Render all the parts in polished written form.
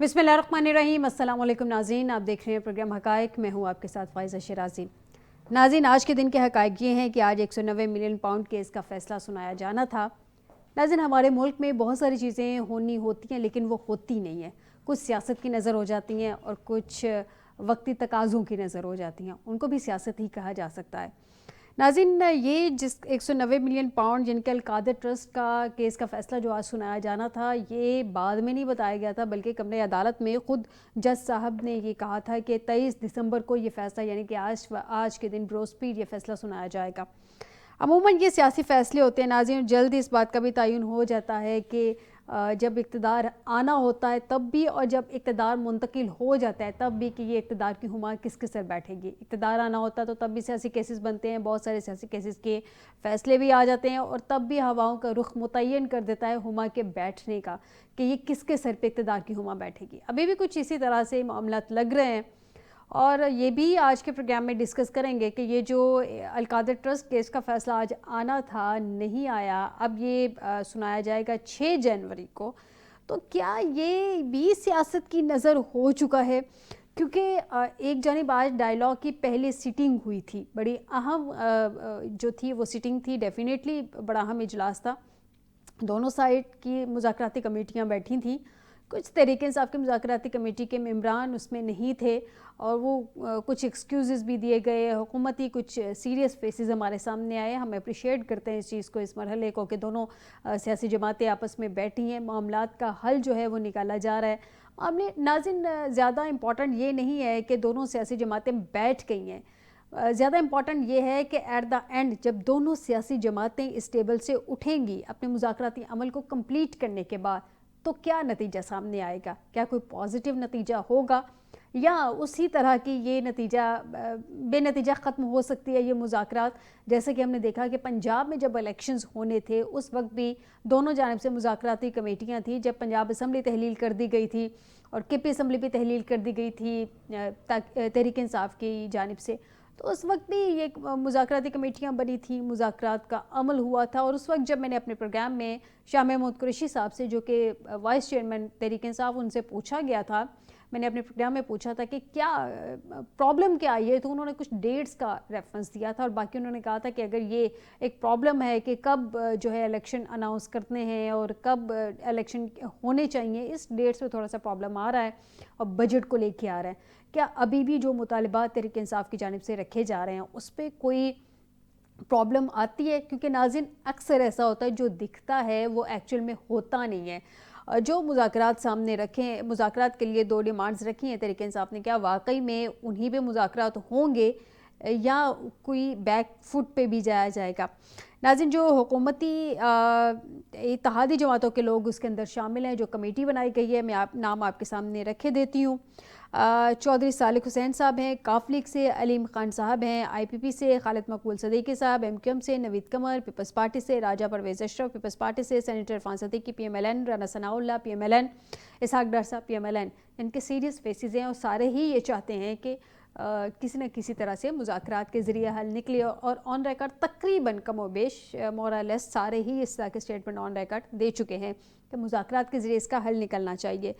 बिस्मिल्लाहिर्रहमानिर्रहीम। अस्सलाम वालेकुम नाज़रीन, आप देख रहे हैं प्रोग्राम हक़ाइक़। मैं हूँ आपके साथ फ़ाइज़ा शिराज़ी। नाज़रीन, आज के दिन के हक़ाइक़ ये हैं कि आज 190 मिलियन पाउंड केस का फ़ैसला सुनाया जाना था। नाज़रीन, हमारे मुल्क में बहुत सारी चीज़ें होती हैं लेकिन वो होती नहीं हैं। कुछ सियासत की नज़र हो जाती हैं और कुछ वक्ती तकाज़ों की नज़र हो जाती हैं, उनको भी सियासत ही कहा जा सकता है। नाज़रीन, ये जिस 190 मिलियन पाउंड जिनके अल-कादर ट्रस्ट का केस का फ़ैसला जो आज सुनाया जाना था, ये बाद में नहीं बताया गया था, बल्कि कमरे अदालत में ख़ुद जज साहब ने ये कहा था कि 23 दिसंबर को ये फ़ैसला, यानी कि आज के दिन बृहस्पति ये फ़ैसला सुनाया जाएगा। अमूमन ये सियासी फ़ैसले होते हैं नाज़रीन, जल्द इस बात का भी तयन हो जाता है कि जब इक़्तिदार आना होता है तब भी, और जब इक़्तिदार मुंतकिल हो जाता है तब भी, कि ये इक़्तिदार की हुमा किसके सर बैठेगी। इक़्तिदार आना होता है तो तब भी सियासी केसेस बनते हैं, बहुत सारे सियासी केसेस के फ़ैसले भी आ जाते हैं, और तब भी हवाओं का रुख मुतय्यन कर देता है हुमा के बैठने का, कि ये किसके सर पे इक़्तिदार की हुमा बैठेगी। अभी भी कुछ इसी तरह से मामलात लग रहे हैं, और ये भी आज के प्रोग्राम में डिस्कस करेंगे कि ये जो अल-कादर ट्रस्ट केस का फ़ैसला आज आना था, नहीं आया। अब ये सुनाया जाएगा 6 जनवरी को। तो क्या ये भी सियासत की नज़र हो चुका है? क्योंकि एक जानिब आज डायलॉग की पहली सिटिंग हुई थी, बड़ी अहम जो थी वो सिटिंग थी, डेफिनेटली बड़ा अहम इजलास था। दोनों साइड की मुज़ाकराती कमेटियाँ बैठी थीं। कुछ तहरीक इंसाफ की मुज़ाकराती कमेटी के मेंबरान उसमें नहीं थे, और वो कुछ एक्सक्यूज़ भी दिए गए। हुकूमती कुछ सीरियस फेसेस हमारे सामने आए। हम अप्रिशिएट करते हैं इस चीज़ को, इस मरहले को, कि दोनों सियासी जमातें आपस में बैठी हैं, मामलात का हल जो है वो निकाला जा रहा है। मामले नाज़रीन, ज़्यादा इम्पॉर्टेंट ये नहीं है कि दोनों सियासी जमातें बैठ गई हैं, ज़्यादा इम्पॉर्टेंट ये है कि एट द एंड जब दोनों सियासी जमातें इस टेबल से उठेंगी अपने मुज़ाकराती अमल को कंप्लीट करने के बाद, तो क्या नतीजा सामने आएगा? क्या कोई पॉजिटिव नतीजा होगा, या उसी तरह की ये नतीजा बेनतीजा ख़त्म हो सकती है ये मुज़ाकरात? जैसे कि हमने देखा कि पंजाब में जब इलेक्शंस होने थे उस वक्त भी दोनों जानिब से मुज़ाकराती कमेटियाँ थी। जब पंजाब असम्बली तहलील कर दी गई थी और केपी असम्बली भी तहलील कर दी गई थी तहरीक इंसाफ की जानिब से, तो उस वक्त भी ये मुज़ाकराती कमेटियाँ बनी थी, मुज़ाकरात का अमल हुआ था। और उस वक्त जब मैंने अपने प्रोग्राम में शाह महमूद कुरैशी साहब से, जो कि वाइस चेयरमैन तहरीक इंसाफ, उनसे पूछा गया था, मैंने अपने प्रोग्राम में पूछा था कि क्या प्रॉब्लम क्या आई है, तो उन्होंने कुछ डेट्स का रेफरेंस दिया था, और बाकी उन्होंने कहा था कि अगर ये एक प्रॉब्लम है कि कब जो है इलेक्शन अनाउंस करते हैं और कब इलेक्शन होने चाहिए, इस डेट्स में थोड़ा सा प्रॉब्लम आ रहा है, और बजट को लेके आ रहा है। क्या अभी भी जो मुतालिबात तहरीक इंसाफ की जानिब से रखे जा रहे हैं उस पर कोई प्रॉब्लम आती है? क्योंकि नाज़रीन, अक्सर ऐसा होता है जो दिखता है वो एक्चुअल में होता नहीं है। जो मुज़ाकरात सामने रखें, मुज़ाकरात के लिए 2 डिमांड्स रखी हैं तहरीक इंसाफ ने, क्या वाकई में उन्हीं पे मुज़ाकरात होंगे या कोई बैक फुट पे भी जाया जाएगा? नाज़रीन, जो हुकूमती इत्तेहादी जमातों के लोग उसके अंदर शामिल हैं, जो कमेटी बनाई गई है, मैं नाम आपके सामने रखे देती हूँ। चौधरी सालिक हुसैन साहब हैं, काफ लीग से अलीम खान साहब हैं, IPP से खालिद मकबूल सदीकी साहब, MQM से नवीद कमर, पीपल्स पार्टी से राजा परवेज़ अशरफ, पीपल्स पार्टी से senator Irfan Siddiqui PMLN, Rana Sanaullah PMLN, इसहाक डार साहब PMLN। इनके सीरियस फेसेस हैं और सारे ही ये चाहते हैं कि किसी न किसी तरह से मुज़ाकरात के ज़रिए हल निकले, और ऑन रिकॉर्ड तकरीबन कमोबेश मोरलेस सारे ही इस तरह के स्टेटमेंट ऑन रिकॉर्ड दे चुके हैं कि मुज़ाकरात के ज़रिए इसका हल निकलना चाहिए।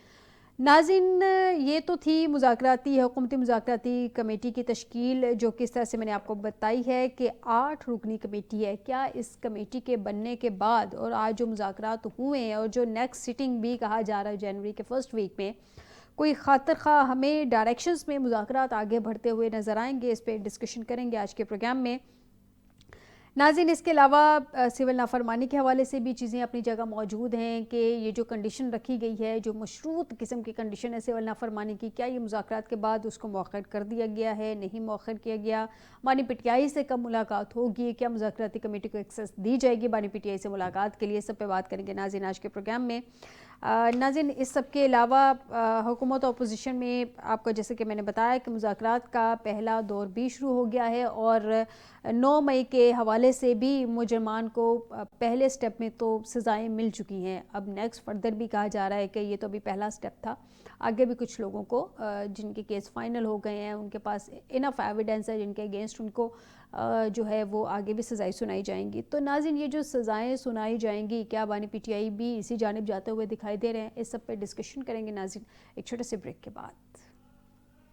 नाज़रीन, ये तो थी हुकूमती मुज़ाकराती कमेटी की तश्कील, जो किस तरह से मैंने आपको बताई है कि 8 रुकनी कमेटी है। क्या इस कमेटी के बनने के बाद और आज जो मुज़ाकरात हुए हैं, और जो नेक्स्ट सिटिंग भी कहा जा रहा है जनवरी के फर्स्ट वीक में, कोई खातिर खा हमें डायरेक्शंस में मुज़ाकरात आगे बढ़ते हुए नज़र आएंगे? इस पर डिस्कशन करेंगे आज के प्रोग्राम में। नाज़रीन, इसके अलावा सिविल नाफरमानी के हवाले से भी चीज़ें अपनी जगह मौजूद हैं कि ये जो कंडीशन रखी गई है, जो मशरूत किस्म की कंडीशन है सिविल नाफरमानी की, क्या ये मुज़ाकरात के बाद उसको मौखर कर दिया गया है, नहीं मौखर किया गया? बानी पीटीआई से कब मुलाकात होगी? क्या मुज़ाकराती कमेटी को एक्सेस दी जाएगी बानी पीटीआई से मुलाकात के लिए? सब पे बात करेंगे नाज़रीन आज के प्रोग्राम में। नाज़रीन, इस सब के अलावा हुकूमत और अपोजिशन में आपको, जैसे कि मैंने बताया, कि मुज़ाकरात का पहला दौर भी शुरू हो गया है, और 9 मई के हवाले से भी मुजरमान को पहले स्टेप में तो सज़ाएं मिल चुकी हैं। अब नेक्स्ट फर्दर भी कहा जा रहा है कि ये तो अभी पहला स्टेप था, आगे भी कुछ लोगों को जिनके केस फाइनल हो गए हैं, उनके पास इनफ एविडेंस है जिनके अगेंस्ट उनको जो है वो आगे भी सज़ाएं सुनाई जाएंगी। तो नाज़रीन, ये जो सज़ाएं सुनाई जाएंगी, क्या बानी पीटीआई भी इसी जानिब जाते हुए दिखाई دکھائی دے رہے ہیں. اس سب پہ ڈسکشن کریں گے ناظرین ایک چھوٹے سے بریک کے بعد.